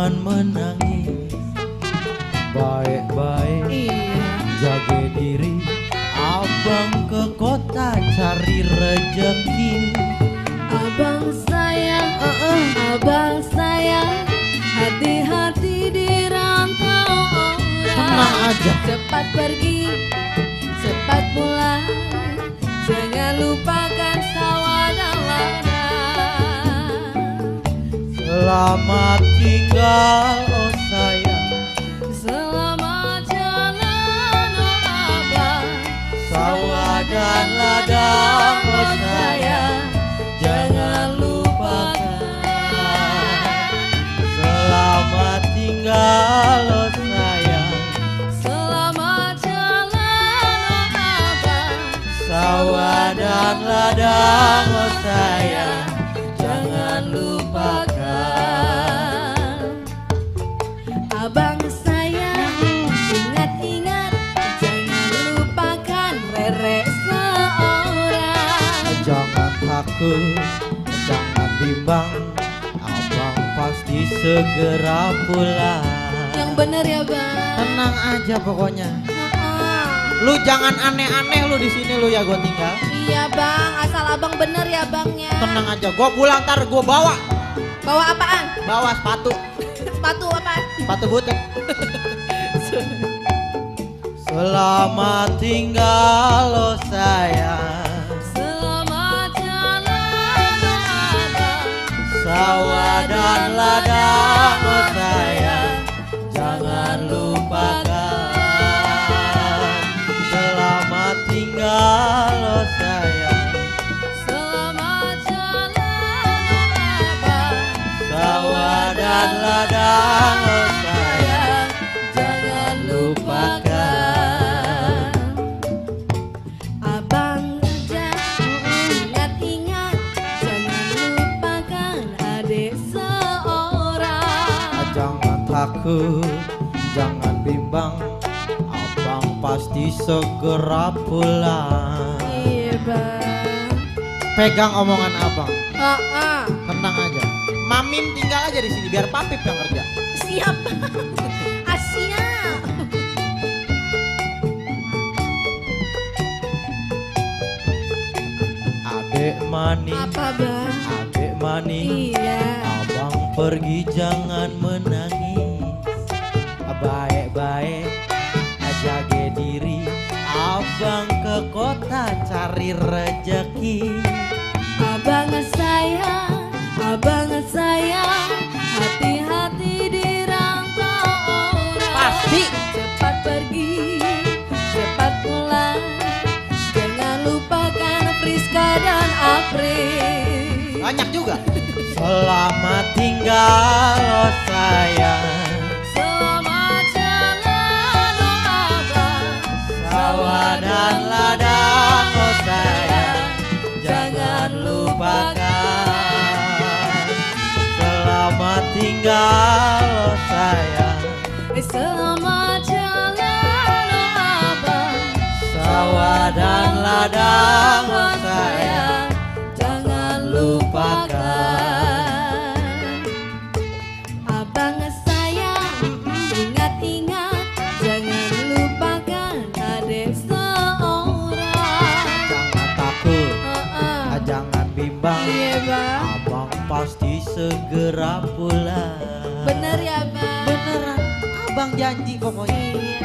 jangan menangis. Baik-baik jaga diri, abang ke kota cari rejeki. Abang sayang, abang sayang, hati-hati di rantau orang. Tenang aja. Cepat pergi, cepat pulang, jangan lupakan sawah dan ladang. Selamat tinggal oh sayang, Selamat jalan oh abang, sawah dan ladang oh sayang, jangan lupakan. Selamat tinggal oh sayang, selamat jalan oh abang, sawah dan ladang oh sayang, jangan lupakan. Abang sayang, ingat-ingat, jangan lupakan Rere seorang. Jangan takut, jangan bimbang, abang pasti segera pulang. Yang bener ya bang. Tenang aja pokoknya. Heeh. Lu jangan aneh-aneh lu di sini lu ya, gua tinggal. Iya bang, asal abang bener ya bangnya. Tenang aja, gua pulang ntar gua bawa. Bawa apaan? Bawa sepatu, Sepatu apaan? sepatu butut. Selamat tinggal oh sayang, Selamat jalan oh abang, sawah dan ladang oh sayang, jangan lupakan. Selamat tinggal oh sayang, selamat jalan oh abang, sawah dan ladang oh sayang, jangan lupakan. Abang kerja, ingat-ingat, jangan lupakan adik seorang. Jangan takut, jangan bimbang, abang pasti segera pulang. Iya bang. Pegang omongan abang, Ah, tenang aja. Mamim tinggal aja di sini biar Papip yang kerja. siap. Asia. Adek mani, Apa bang? adek mani, Iya. abang pergi jangan menangis. Baik-baik jaga diri, abang ke kota cari rejeki. Abang sayang, hati-hati di rantau orang. Pasti. Cepat pergi, cepat pulang, jangan lupakan Friska dan April. Banyak juga. Selamat tinggal oh sayang, Selamat jalan oh abang, sawah dan ladang oh sayang, jangan lupakan. Selamat tinggal oh sayang, selamat jalan oh abang, sawah dan ladang oh sayang, jangan lupakan. Abang sayang, ingat-ingat, jangan lupakan adik seorang. jangan takut, Heeh. jangan bimbang, Iya bang. abang pasti segera pulang. Bener ya bang. Beneran, abang janji pokoknya. Iya.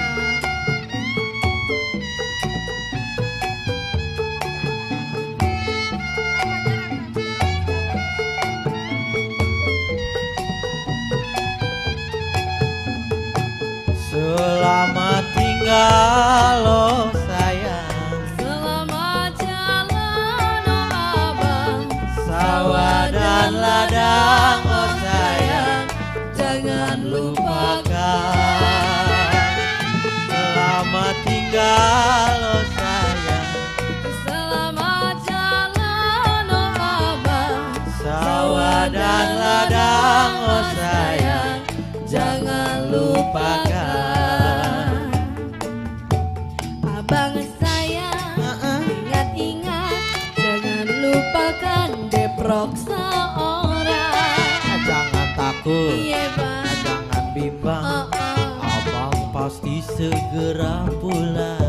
Selamat tinggal oh sayang, Selamat jalan oh abang, sawah dan ladang oh sayang, jangan lupakan. Selamat tinggal oh sayang, Selamat jalan oh abang, sawah dan ladang oh sayang, jangan lupakan. Abang sayang, ingat-ingat, jangan lupakan Deprok seorang. Jangan takut, Iya bang. abang, abang pasti segera pulang.